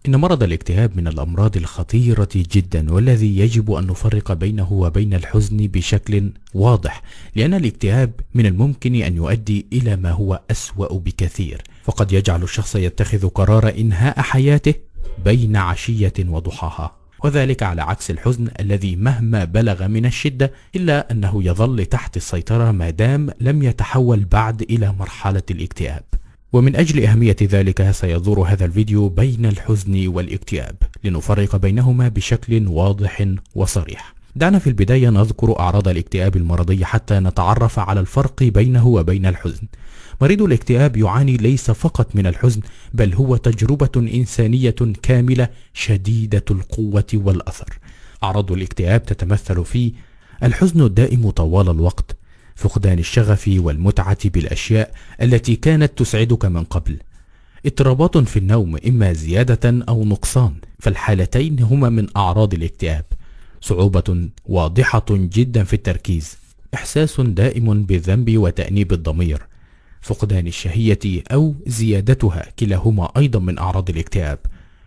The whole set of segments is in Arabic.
إن مرض الاكتئاب من الأمراض الخطيرة جدا، والذي يجب أن نفرق بينه وبين الحزن بشكل واضح، لأن الاكتئاب من الممكن أن يؤدي إلى ما هو أسوأ بكثير، فقد يجعل الشخص يتخذ قرار إنهاء حياته بين عشية وضحاها، وذلك على عكس الحزن الذي مهما بلغ من الشدة إلا أنه يظل تحت السيطرة ما دام لم يتحول بعد إلى مرحلة الاكتئاب. ومن أجل أهمية ذلك سيدور هذا الفيديو بين الحزن والاكتئاب لنفرق بينهما بشكل واضح وصريح. دعنا في البداية نذكر أعراض الاكتئاب المرضي حتى نتعرف على الفرق بينه وبين الحزن. مريض الاكتئاب يعاني ليس فقط من الحزن، بل هو تجربة إنسانية كاملة شديدة القوة والأثر. أعراض الاكتئاب تتمثل في الحزن الدائم طوال الوقت، فقدان الشغف والمتعة بالأشياء التي كانت تسعدك من قبل، اضطرابات في النوم إما زيادة أو نقصان، فالحالتين هما من أعراض الاكتئاب، صعوبة واضحة جدا في التركيز، إحساس دائم بالذنب وتأنيب الضمير، فقدان الشهية أو زيادتها كلاهما أيضا من أعراض الاكتئاب،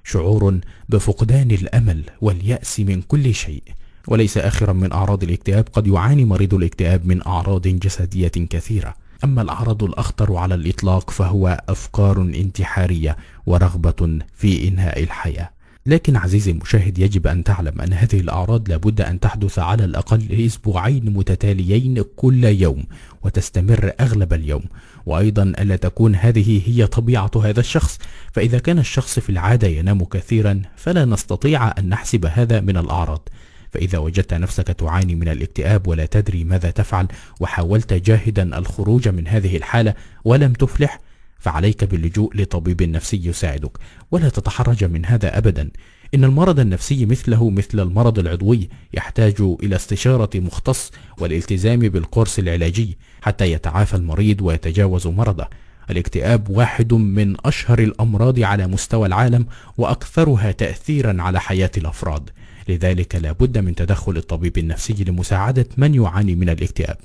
شعور بفقدان الأمل واليأس من كل شيء. وليس آخرا من أعراض الاكتئاب، قد يعاني مريض الاكتئاب من أعراض جسدية كثيرة. أما الأعراض الأخطر على الإطلاق فهو أفكار انتحارية ورغبة في إنهاء الحياة. لكن عزيزي المشاهد، يجب أن تعلم أن هذه الأعراض لابد أن تحدث على الأقل أسبوعين متتاليين كل يوم وتستمر أغلب اليوم، وأيضا ألا تكون هذه هي طبيعة هذا الشخص، فإذا كان الشخص في العادة ينام كثيرا فلا نستطيع أن نحسب هذا من الأعراض. فإذا وجدت نفسك تعاني من الاكتئاب ولا تدري ماذا تفعل، وحاولت جاهدا الخروج من هذه الحالة ولم تفلح، فعليك باللجوء لطبيب نفسي يساعدك، ولا تتحرج من هذا أبدا. إن المرض النفسي مثله مثل المرض العضوي، يحتاج إلى استشارة مختص والالتزام بالقرص العلاجي حتى يتعافى المريض ويتجاوز مرضه. الاكتئاب واحد من أشهر الأمراض على مستوى العالم وأكثرها تأثيرا على حياة الأفراد، لذلك لا بد من تدخل الطبيب النفسي لمساعدة من يعاني من الاكتئاب.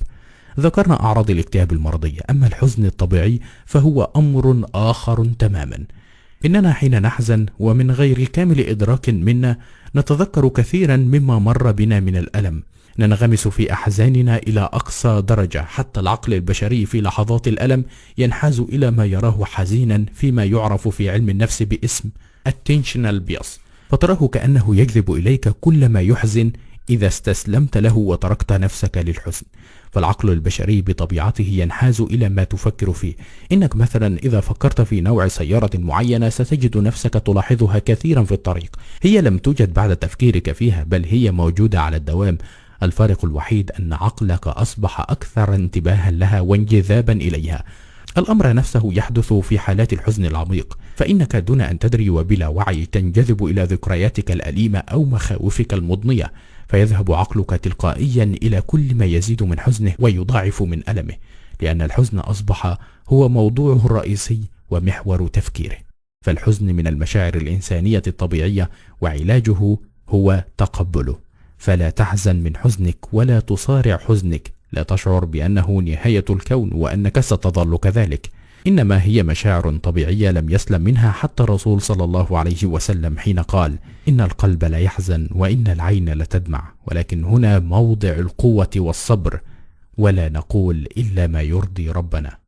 ذكرنا أعراض الاكتئاب المرضية، أما الحزن الطبيعي فهو أمر آخر تماما. إننا حين نحزن ومن غير كامل إدراك منا نتذكر كثيرا مما مر بنا من الألم، ننغمس في أحزاننا إلى أقصى درجة، حتى العقل البشري في لحظات الألم ينحاز إلى ما يراه حزينا فيما يعرف في علم النفس باسم attentional bias، فتراه كأنه يجذب إليك كل ما يحزن إذا استسلمت له وتركت نفسك للحزن. فالعقل البشري بطبيعته ينحاز إلى ما تفكر فيه. إنك مثلا إذا فكرت في نوع سيارة معينة ستجد نفسك تلاحظها كثيرا في الطريق، هي لم توجد بعد تفكيرك فيها، بل هي موجودة على الدوام. الفارق الوحيد أن عقلك أصبح أكثر انتباها لها وانجذابا إليها. الأمر نفسه يحدث في حالات الحزن العميق، فإنك دون أن تدري وبلا وعي تنجذب إلى ذكرياتك الأليمة أو مخاوفك المضنية، فيذهب عقلك تلقائيا إلى كل ما يزيد من حزنه ويضاعف من ألمه، لأن الحزن أصبح هو موضوعه الرئيسي ومحور تفكيره. فالحزن من المشاعر الإنسانية الطبيعية، وعلاجه هو تقبله. فلا تحزن من حزنك ولا تصارع حزنك، لا تشعر بأنه نهاية الكون وأنك ستظل كذلك، إنما هي مشاعر طبيعية لم يسلم منها حتى الرسول صلى الله عليه وسلم حين قال: إن القلب لا يحزن وإن العين لتدمع، ولكن هنا موضع القوة والصبر، ولا نقول إلا ما يرضي ربنا.